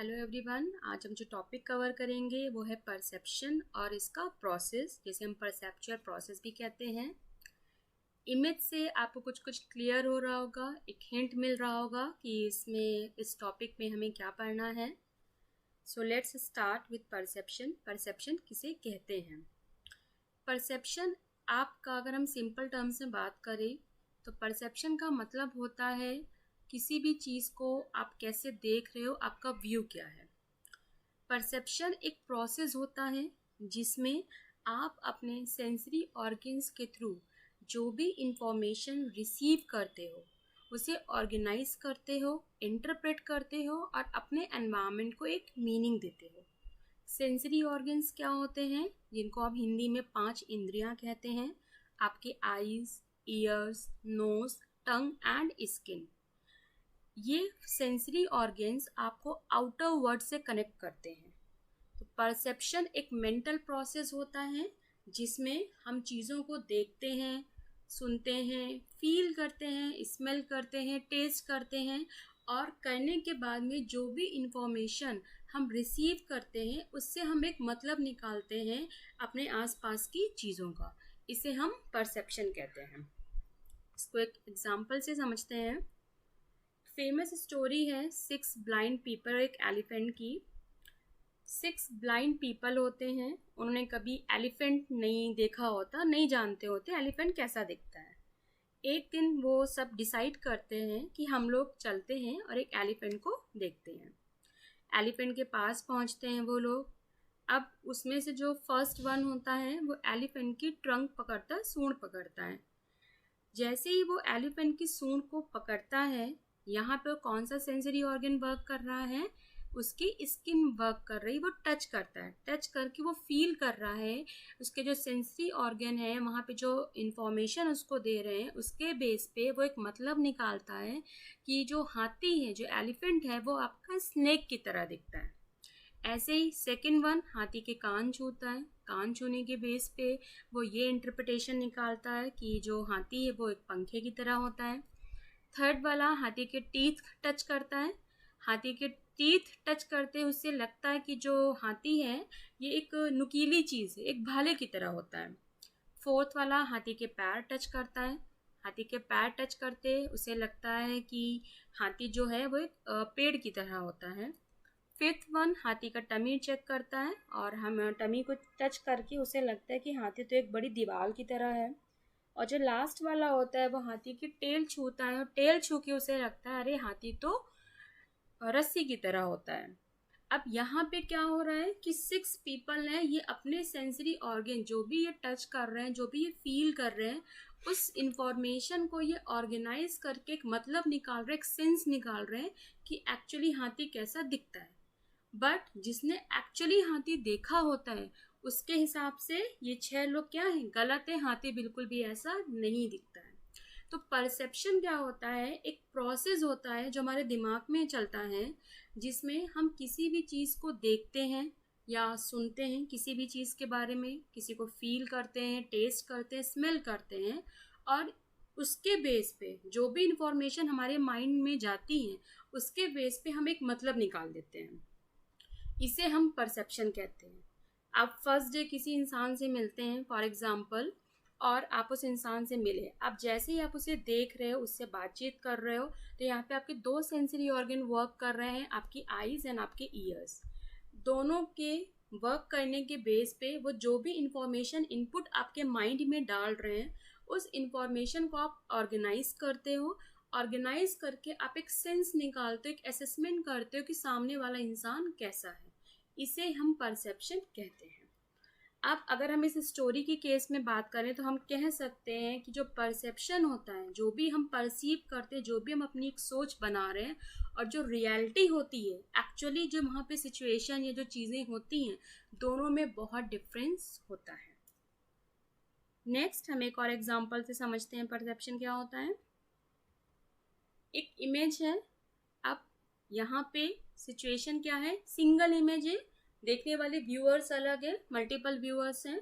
Hello everyone. आज हम जो टॉपिक कवर करेंगे वो है परसेप्शन और इसका प्रोसेस, जिसे हम परसेप्चुअल प्रोसेस भी कहते हैं। इमेज से आपको कुछ कुछ क्लियर हो रहा होगा, एक हिंट मिल रहा होगा कि इस टॉपिक में हमें क्या पढ़ना है। So let's start with perception. Perception किसे कहते हैं? परसेप्शन आपका, अगर हम सिंपल टर्म्स में बात करें तो परसेप्शन का मतलब होता है किसी भी चीज़ को आप कैसे देख रहे हो, आपका व्यू क्या है। परसेप्शन एक प्रोसेस होता है जिसमें आप अपने सेंसरी ऑर्गन्स के थ्रू जो भी इंफॉर्मेशन रिसीव करते हो उसे ऑर्गेनाइज करते हो, इंटरप्रेट करते हो और अपने एनवायरनमेंट को एक मीनिंग देते हो। सेंसरी ऑर्गन्स क्या होते हैं, जिनको आप हिंदी में 5 इंद्रियां कहते हैं? आपके eyes, ears, nose, tongue and skin. ये सेंसरी ऑर्गन्स आपको आउटर वर्ल्ड से कनेक्ट करते हैं। तो परसेप्शन एक मेंटल प्रोसेस होता है जिसमें हम चीज़ों को देखते हैं, सुनते हैं, फील करते हैं, स्मेल करते हैं, टेस्ट करते हैं और करने के बाद में जो भी इंफॉर्मेशन हम रिसीव करते हैं उससे हम एक मतलब निकालते हैं अपने आसपास की चीज़ों का। इसे हम परसेप्शन कहते हैं। इसको एक एग्जांपल से समझते हैं। फेमस स्टोरी है 6 ब्लाइंड पीपल, एक एलिफेंट की। 6 ब्लाइंड पीपल होते हैं, उन्होंने कभी एलिफेंट नहीं देखा होता, नहीं जानते होते एलिफेंट कैसा दिखता है। एक दिन वो सब डिसाइड करते हैं कि हम लोग चलते हैं और एक एलिफेंट को देखते हैं। एलिफेंट के पास पहुंचते हैं वो लोग। अब उसमें से जो फर्स्ट वन होता है वो एलिफेंट की ट्रंक पकड़ता है, सूंड पकड़ता है। जैसे ही वो एलिफेंट की सूंड को पकड़ता है, यहाँ पे कौन सा सेंसरी ऑर्गन वर्क कर रहा है? उसकी स्किन वर्क कर रही, वो टच करता है। टच करके वो फील कर रहा है, उसके जो सेंसरी ऑर्गन है वहाँ पे जो इंफॉर्मेशन उसको दे रहे हैं उसके बेस पे वो एक मतलब निकालता है कि जो हाथी है, जो एलिफेंट है, वो आपका स्नेक की तरह दिखता है। ऐसे ही सेकंड वन हाथी के कान छूता है। कान छूने के बेस पे वो ये इंटरप्रिटेशन निकालता है कि जो हाथी है वो एक पंखे की तरह होता है। थर्ड वाला हाथी के टीथ टच करता है। हाथी के टीथ टच करते उससे लगता है कि जो हाथी है ये एक नुकीली चीज़ है, एक भाले की तरह होता है। फोर्थ वाला हाथी के पैर टच करता है। हाथी के पैर टच करते उसे लगता है कि हाथी जो है वो एक पेड़ की तरह होता है। फिफ्थ वन हाथी का टमी चेक करता है और हम टमी को टच करके उसे लगता है कि हाथी तो एक बड़ी दीवार की तरह है। और जो लास्ट वाला होता है वो हाथी की टेल छूता है और टेल छू के उसे लगता है अरे हाथी तो रस्सी की तरह होता है। अब यहाँ पे क्या हो रहा है कि 6 पीपल हैं, ये अपने सेंसरी ऑर्गन जो भी ये टच कर रहे हैं, जो भी ये फील कर रहे हैं, उस इंफॉर्मेशन को ये ऑर्गेनाइज करके एक मतलब निकाल रहे हैं, एक सेंस निकाल रहे हैं कि एक्चुअली हाथी कैसा दिखता है। बट जिसने एक्चुअली हाथी देखा होता है उसके हिसाब से ये 6 लोग क्या है, गलत है, हाथी बिल्कुल भी ऐसा नहीं दिखता है। तो परसेप्शन क्या होता है? एक प्रोसेस होता है जो हमारे दिमाग में चलता है, जिसमें हम किसी भी चीज़ को देखते हैं या सुनते हैं, किसी भी चीज़ के बारे में किसी को फील करते हैं, टेस्ट करते हैं, स्मेल करते हैं और उसके बेस पे जो भी इंफॉर्मेशन हमारे माइंड में जाती है उसके बेस पे हम एक मतलब निकाल देते हैं। इसे हम परसेप्शन कहते हैं। आप फर्स्ट डे किसी इंसान से मिलते हैं फॉर एग्जाम्पल, और आप उस इंसान से मिले, आप जैसे ही आप उसे देख रहे हो, उससे बातचीत कर रहे हो, तो यहाँ पे आपके 2 सेंसरी ऑर्गन वर्क कर रहे हैं, आपकी आईज एंड आपके ईयर्स। दोनों के वर्क करने के बेस पे वो जो भी इंफॉर्मेशन इनपुट आपके माइंड में डाल रहे हैं उस इंफॉर्मेशन को आप ऑर्गेनाइज करते हो। ऑर्गेनाइज करके आप एक सेंस निकालते हो, एक असेसमेंट करते हो कि सामने वाला इंसान कैसा है। इसे हम परसेप्शन कहते हैं। अब अगर हम इस स्टोरी की केस में बात करें तो हम कह सकते हैं कि जो परसेप्शन होता है, जो भी हम परसीव करते हैं, जो भी हम अपनी एक सोच बना रहे हैं और जो रियलिटी होती है, एक्चुअली जो वहाँ पे सिचुएशन या जो चीज़ें होती हैं, दोनों में बहुत डिफरेंस होता है। नेक्स्ट हम एक और एग्जांपल से समझते हैं परसेप्शन क्या होता है। एक इमेज है, अब यहाँ पे सिचुएशन क्या है, सिंगल इमेज है, देखने वाले व्यूअर्स अलग है, मल्टीपल व्यूअर्स हैं।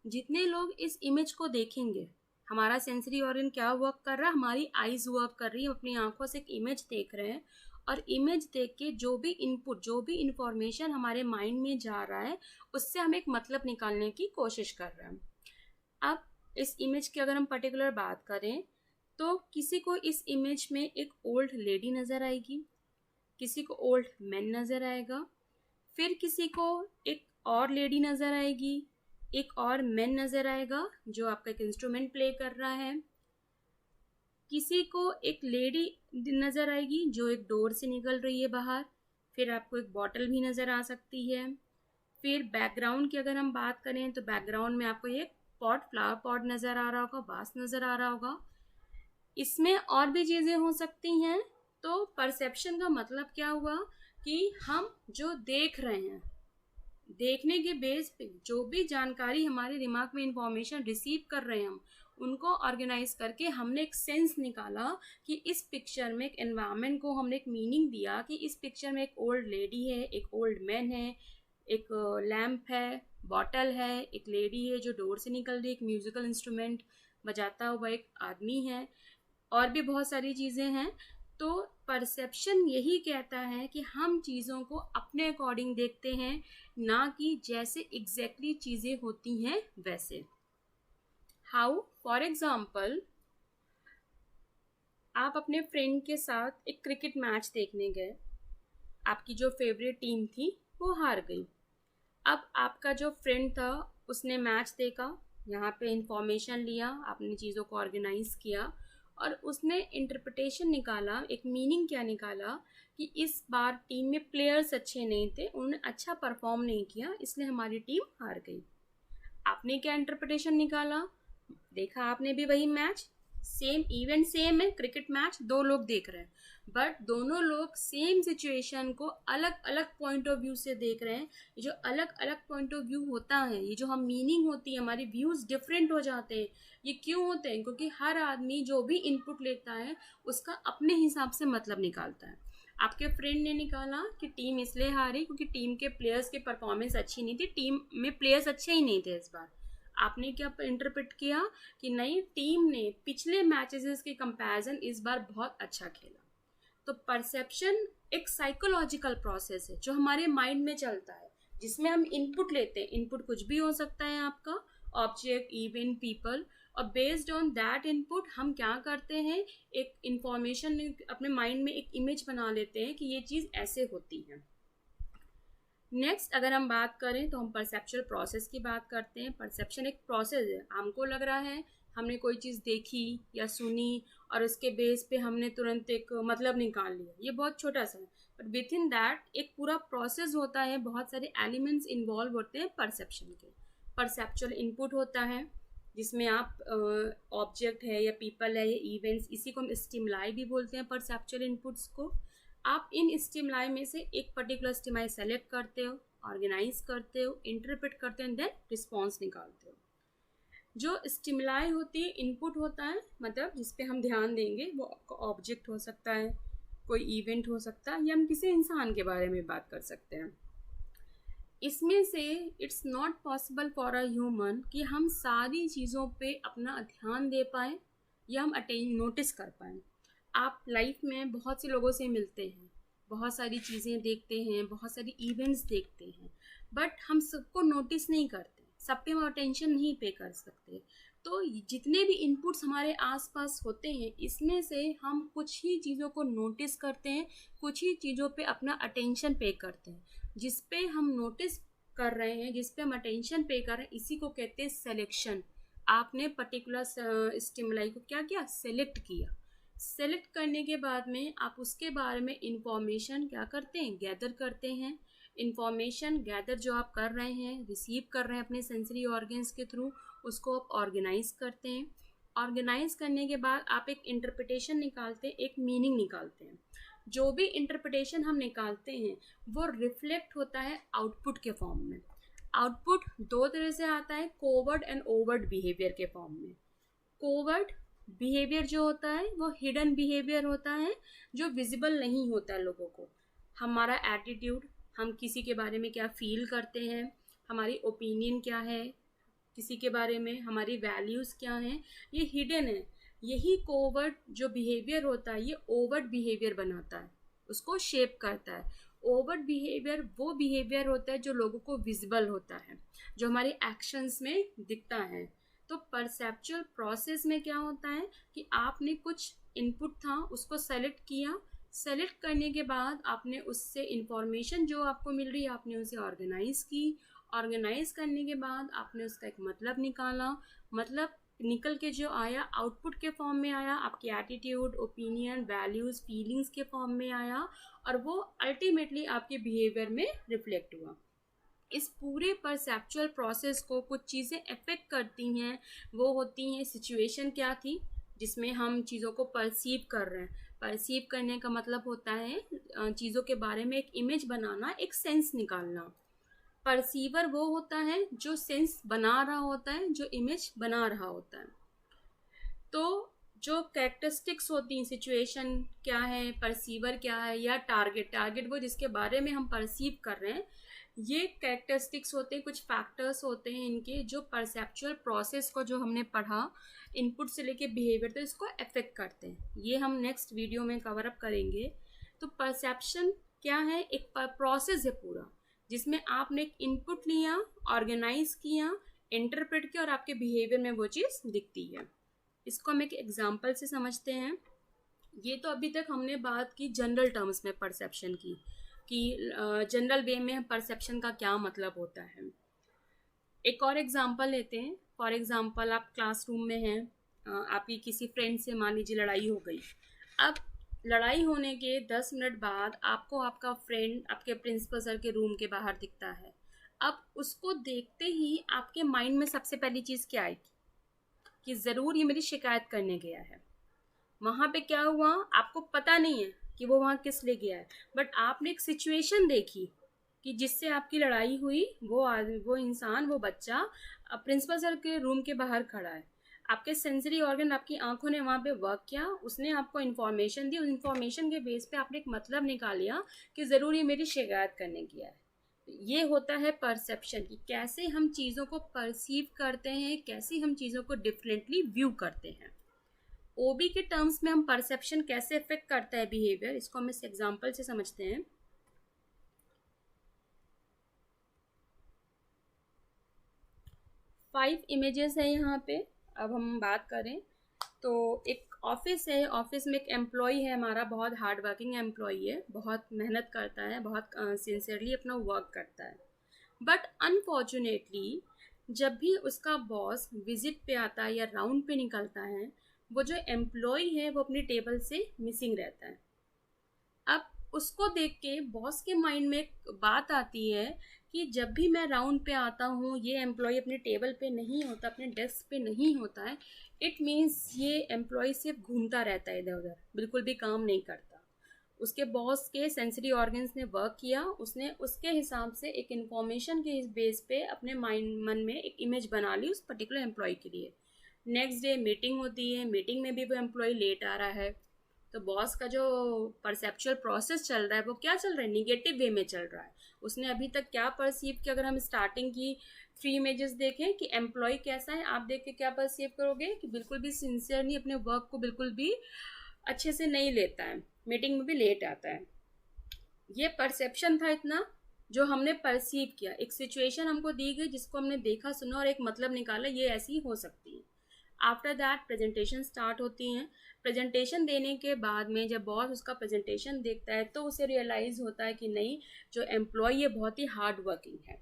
जितने लोग इस इमेज को देखेंगे, हमारा सेंसरी ऑर्गन क्या वर्क कर रहा है, हमारी आईज वर्क कर रही है, अपनी आंखों से एक इमेज देख रहे हैं और इमेज देख के जो भी इनपुट, जो भी इंफॉर्मेशन हमारे माइंड में जा रहा है, उससे हम एक मतलब निकालने की कोशिश कर रहे हैं। अब इस इमेज की अगर हम पर्टिकुलर बात करें तो किसी को इस इमेज में एक ओल्ड लेडी नज़र आएगी, किसी को ओल्ड मैन नज़र आएगा, फिर किसी को एक और लेडी नज़र आएगी, एक और मैन नज़र आएगा जो आपका एक इंस्ट्रूमेंट प्ले कर रहा है, किसी को एक लेडी नज़र आएगी जो एक डोर से निकल रही है बाहर, फिर आपको एक बॉटल भी नज़र आ सकती है। फिर बैकग्राउंड की अगर हम बात करें तो बैकग्राउंड में आपको एक पॉट, फ्लावर पॉट नज़र आ रहा होगा, वास नज़र आ रहा होगा। इसमें और भी चीज़ें हो सकती हैं। तो परसेप्शन का मतलब क्या हुआ कि हम जो देख रहे हैं, देखने के बेस पे जो भी जानकारी हमारे दिमाग में इंफॉर्मेशन रिसीव कर रहे हैं, हम उनको ऑर्गेनाइज करके हमने एक सेंस निकाला कि इस पिक्चर में एक एनवायरनमेंट को हमने एक मीनिंग दिया कि इस पिक्चर में एक ओल्ड लेडी है, एक ओल्ड मैन है, एक लैम्प है, बॉटल है, एक लेडी है जो डोर से निकल रही है, एक म्यूजिकल इंस्ट्रूमेंट बजाता हुआ एक आदमी है, और भी बहुत सारी चीज़ें हैं। तो परसेप्शन यही कहता है कि हम चीज़ों को अपने अकॉर्डिंग देखते हैं, ना कि जैसे एग्जैक्टली चीज़ें होती हैं वैसे। हाउ, फॉर एग्जाम्पल, आप अपने फ्रेंड के साथ एक क्रिकेट मैच देखने गए, आपकी जो फेवरेट टीम थी वो हार गई। अब आपका जो फ्रेंड था उसने मैच देखा, यहाँ पे इंफॉर्मेशन लिया, आपने चीज़ों को ऑर्गेनाइज किया और उसने इंटरप्रिटेशन निकाला, एक मीनिंग क्या निकाला कि इस बार टीम में प्लेयर्स अच्छे नहीं थे, उन्होंने अच्छा परफॉर्म नहीं किया, इसलिए हमारी टीम हार गई। आपने क्या इंटरप्रिटेशन निकाला? देखा आपने भी वही मैच, सेम इवेंट सेम है, क्रिकेट मैच, दो लोग देख रहे हैं, बट दोनों लोग सेम सिचुएशन को अलग अलग पॉइंट ऑफ व्यू से देख रहे हैं। ये जो अलग अलग पॉइंट ऑफ व्यू होता है, ये जो हम मीनिंग होती है, हमारी व्यूज डिफरेंट हो जाते हैं। ये क्यों होते हैं? क्योंकि हर आदमी जो भी इनपुट लेता है उसका अपने हिसाब से मतलब निकालता है। आपके फ्रेंड ने निकाला कि टीम इसलिए हारी क्योंकि टीम के प्लेयर्स की परफॉर्मेंस अच्छी नहीं थी, टीम में प्लेयर्स अच्छे ही नहीं थे इस बार। आपने क्या इंटरप्रेट किया कि नहीं, टीम ने पिछले मैचेस के कंपैरिजन इस बार बहुत अच्छा खेला। तो परसेप्शन एक साइकोलॉजिकल प्रोसेस है जो हमारे माइंड में चलता है, जिसमें हम इनपुट लेते हैं। इनपुट कुछ भी हो सकता है आपका, ऑब्जेक्ट, इवेंट, पीपल, और बेस्ड ऑन दैट इनपुट हम क्या करते हैं, एक इंफॉर्मेशन अपने माइंड में एक इमेज बना लेते हैं कि ये चीज़ ऐसे होती है। नेक्स्ट अगर हम बात करें तो हम परसेप्चुअल प्रोसेस की बात करते हैं। परसेप्शन एक प्रोसेस है, हमको लग रहा है हमने कोई चीज़ देखी या सुनी और उसके बेस पे हमने तुरंत एक मतलब निकाल लिया, ये बहुत छोटा सा है, बट विद इन दैट एक पूरा प्रोसेस होता है, बहुत सारे एलिमेंट्स इन्वॉल्व होते हैं परसेप्शन के। परसेप्चुअल इनपुट होता है जिसमें आप ऑब्जेक्ट है या पीपल है या इवेंट्स, इसी को हम स्टिमुलाई भी बोलते हैं परसेप्चुअल इनपुट्स को। आप इन स्टिमुलाई में से एक पर्टिकुलर स्टिमुलाई सेलेक्ट करते हो, ऑर्गेनाइज करते हो, इंटरप्रेट करते हो एंड देन रिस्पॉन्स निकालते हो। जो स्टिमुलाई होती है, इनपुट होता है, मतलब जिस पे हम ध्यान देंगे, वो ऑब्जेक्ट हो सकता है, कोई इवेंट हो सकता है, या हम किसी इंसान के बारे में बात कर सकते हैं। इसमें से it's not possible for a human कि हम सारी चीज़ों पे अपना ध्यान दे पाएँ या हम नोटिस कर पाएँ। आप लाइफ में बहुत से लोगों से मिलते हैं, बहुत सारी चीज़ें देखते हैं, बहुत सारी इवेंट्स देखते हैं, बट हम सबको नोटिस नहीं करते, सब पे हम अटेंशन नहीं पे कर सकते। तो जितने भी इनपुट्स हमारे आसपास होते हैं, इसमें से हम कुछ ही चीज़ों को नोटिस करते हैं, कुछ ही चीज़ों पे अपना अटेंशन पे करते हैं। जिस पे हम नोटिस कर रहे हैं, जिस पे हम अटेंशन पे कर रहे हैं, इसी को कहते हैं सेलेक्शन। आपने पर्टिकुलर स्टिमुलाई को क्या किया, सेलेक्ट किया। सेलेक्ट करने के बाद में आप उसके बारे में इंफॉर्मेशन क्या करते हैं, गैदर करते हैं। इंफॉर्मेशन गैदर जो आप कर रहे हैं, रिसीव कर रहे हैं अपने सेंसरी ऑर्गन्स के थ्रू, उसको आप ऑर्गेनाइज करते हैं। ऑर्गेनाइज करने के बाद आप एक इंटरप्रिटेशन निकालते हैं, एक मीनिंग निकालते हैं। जो भी इंटरप्रिटेशन हम निकालते हैं वो रिफ्लेक्ट होता है आउटपुट के फॉर्म में। आउटपुट दो तरह से आता है, कोवर्ट एंड ओवर्ट बिहेवियर के फॉर्म में। कोवर्ट बिहेवियर जो होता है वो हिडन बिहेवियर होता है, जो विजिबल नहीं होता है लोगों को। हमारा एटीट्यूड, हम किसी के बारे में क्या फील करते हैं, हमारी ओपिनियन क्या है किसी के बारे में, हमारी वैल्यूज़ क्या हैं, ये हिडन है। यही कोवर्ट जो बिहेवियर होता है ये ओवर्ट बिहेवियर बनाता है। उसको शेप करता है। ओवर्ट बिहेवियर वो बिहेवियर होता है जो लोगों को विजिबल होता है, जो हमारे एक्शंस में दिखता है। तो परसेप्चुअल प्रोसेस में क्या होता है कि आपने कुछ इनपुट था उसको सेलेक्ट किया, सेलेक्ट करने के बाद आपने उससे इंफॉर्मेशन जो आपको मिल रही है आपने उसे ऑर्गेनाइज की, ऑर्गेनाइज करने के बाद आपने उसका एक मतलब निकाला, मतलब निकल के जो आया आउटपुट के फॉर्म में आया, आपकी एटीट्यूड, ओपिनियन, वैल्यूज, फीलिंग्स के फॉर्म में आया और वो अल्टीमेटली आपके बिहेवियर में रिफ्लेक्ट हुआ। इस पूरे परसेप्चुअल प्रोसेस को कुछ चीज़ें अफेक्ट करती हैं। वो होती हैं सिचुएशन क्या थी जिसमें हम चीज़ों को परसीव कर रहे हैं। परसीव करने का मतलब होता है चीज़ों के बारे में एक इमेज बनाना, एक सेंस निकालना। परसीवर वो होता है जो सेंस बना रहा होता है, जो इमेज बना रहा होता है। तो जो कैरेक्टरिस्टिक्स होती हैं, सिचुएशन क्या है, परसीवर क्या है, या टारगेट, टारगेट वो जिसके बारे में हम परसीव कर रहे हैं, ये कैरेक्टरिस्टिक्स होते हैं, कुछ फैक्टर्स होते हैं इनके जो परसेप्चुअल प्रोसेस को जो हमने पढ़ा इनपुट से लेके बिहेवियर तक इसको अफेक्ट करते हैं। ये हम नेक्स्ट वीडियो में कवर अप करेंगे। तो परसेप्शन क्या है, एक प्रोसेस है पूरा जिसमें आपने एक इनपुट लिया, ऑर्गेनाइज किया, इंटरप्रेट किया और आपके बिहेवियर में वो चीज़ दिखती है। इसको हम एक एग्जाम्पल से समझते हैं। ये तो अभी तक हमने बात की जनरल टर्म्स में परसेप्शन की, कि जनरल वे में परसेप्शन का क्या मतलब होता है। एक और एग्जांपल लेते हैं। फॉर एग्जांपल आप क्लासरूम में हैं, आपकी किसी फ्रेंड से मान लीजिए लड़ाई हो गई। अब लड़ाई होने के 10 मिनट बाद आपको आपका फ्रेंड आपके प्रिंसिपल सर के रूम के बाहर दिखता है। अब उसको देखते ही आपके माइंड में सबसे पहली चीज़ क्या आएगी कि ज़रूर ये मेरी शिकायत करने गया है। वहाँ पे क्या हुआ आपको पता नहीं है कि वो वहाँ किस लिए गया है, बट आपने एक सिचुएशन देखी कि जिससे आपकी लड़ाई हुई। वो इंसान, वो बच्चा प्रिंसिपल सर के रूम के बाहर खड़ा है। आपके सेंसरी ऑर्गन, आपकी आंखों ने वहाँ पे वर्क किया, उसने आपको इन्फॉर्मेशन दी। उस इन्फॉर्मेशन के बेस पे आपने एक मतलब निकाल लिया कि ज़रूर ये मेरी शिकायत करने गया है। ये होता है परसेप्शन की, कैसे हम चीज़ों को परसीव करते हैं, कैसे हम चीज़ों को डिफरेंटली व्यू करते हैं। ओबी के टर्म्स में हम परसेप्शन कैसे अफेक्ट करता है बिहेवियर, इसको हम इस एग्जांपल से समझते हैं। फाइव इमेजेस है यहाँ पे। अब हम बात करें तो एक ऑफिस है, ऑफिस में एक एम्प्लॉय है हमारा, बहुत हार्ड वर्किंग एम्प्लॉय है, बहुत मेहनत करता है, बहुत सिंसियरली अपना वर्क करता है। बट अनफॉर्चुनेटली जब भी उसका बॉस विजिट पे आता है या राउंड पे निकलता है, वो जो एम्प्लॉय है वो अपनी टेबल से मिसिंग रहता है। अब उसको देख के बॉस के माइंड में एक बात आती है कि जब भी मैं राउंड पे आता हूँ ये एम्प्लॉय अपने टेबल पे नहीं होता, अपने डेस्क पे नहीं होता है। इट मीन्स ये एम्प्लॉय सिर्फ घूमता रहता है इधर उधर, बिल्कुल भी काम नहीं करता। उसके बॉस के सेंसरी ऑर्गन्स ने वर्क किया, उसने उसके हिसाब से एक इन्फॉर्मेशन के इस बेस पे अपने मन में एक इमेज बना ली उस पर्टिकुलर एम्प्लॉय के लिए। नेक्स्ट डे मीटिंग होती है, मीटिंग में भी वो एम्प्लॉय लेट आ रहा है। तो बॉस का जो परसेप्चुअल प्रोसेस चल रहा है वो क्या चल रहा है, निगेटिव वे में चल रहा है। उसने अभी तक क्या परसीव किया, अगर हम स्टार्टिंग की 3 इमेजेस देखें कि एम्प्लॉय कैसा है, आप देख के क्या परसीव करोगे कि बिल्कुल भी सिंसियर नहीं, अपने वर्क को बिल्कुल भी अच्छे से नहीं लेता है, मीटिंग में भी लेट आता है। ये परसेप्शन था इतना जो हमने परसीव किया। एक सिचुएशन हमको दी गई जिसको हमने देखा, सुना और एक मतलब निकाला, ये ऐसी हो सकती है। आफ्टर दैट प्रेजेंटेशन स्टार्ट होती हैं। प्रेजेंटेशन देने के बाद में जब बॉस उसका प्रेजेंटेशन देखता है तो उसे रियलाइज़ होता है कि नहीं, जो एम्प्लॉय है बहुत ही हार्ड वर्किंग है।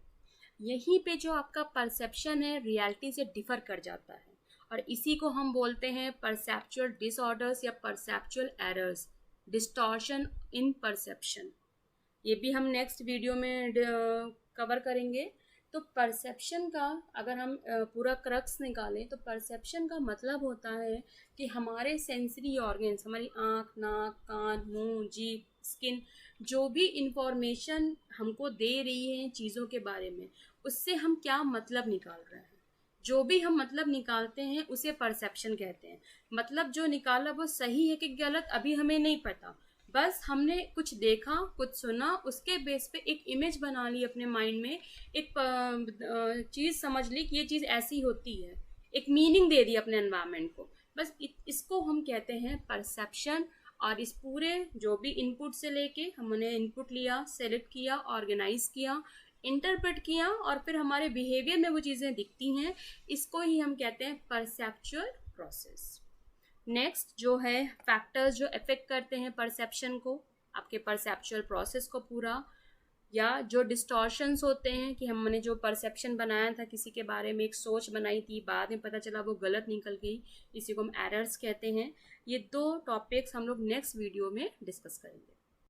यहीं पे जो आपका परसेप्शन है रियलिटी से डिफर कर जाता है, और इसी को हम बोलते हैं परसेप्चुअल डिसऑर्डर्स या परसेप्चुअल एरर्स, डिस्टॉर्शन इन परसेप्शन। ये भी हम नेक्स्ट वीडियो में कवर करेंगे। तो परसेप्शन का अगर हम पूरा क्रक्स निकालें तो परसेप्शन का मतलब होता है कि हमारे सेंसरी ऑर्गन्स, हमारी आँख, नाक, कान, मुंह, जीभ, स्किन, जो भी इंफॉर्मेशन हमको दे रही है चीज़ों के बारे में, उससे हम क्या मतलब निकाल रहे हैं। जो भी हम मतलब निकालते हैं उसे परसेप्शन कहते हैं। मतलब जो निकाला वो सही है कि गलत अभी हमें नहीं पता, बस हमने कुछ देखा, कुछ सुना, उसके बेस पे एक इमेज बना ली अपने माइंड में, एक चीज़ समझ ली कि ये चीज़ ऐसी होती है, एक मीनिंग दे दी अपने एनवायरनमेंट को। बस इसको हम कहते हैं परसेप्शन। और इस पूरे जो भी इनपुट से लेके हमने इनपुट लिया, सेलेक्ट किया, ऑर्गेनाइज किया, इंटरप्रेट किया और फिर हमारे बिहेवियर में वो चीज़ें दिखती हैं, इसको ही हम कहते हैं परसेप्चुअल प्रोसेस। नेक्स्ट जो है फैक्टर्स जो अफेक्ट करते हैं परसेप्शन को, आपके परसेप्चुअल प्रोसेस को पूरा, या जो डिस्टॉर्शंस होते हैं कि हमने जो परसेप्शन बनाया था किसी के बारे में, एक सोच बनाई थी, बाद में पता चला वो गलत निकल गई, इसी को हम एरर्स कहते हैं। ये 2 टॉपिक्स हम लोग नेक्स्ट वीडियो में डिस्कस करेंगे।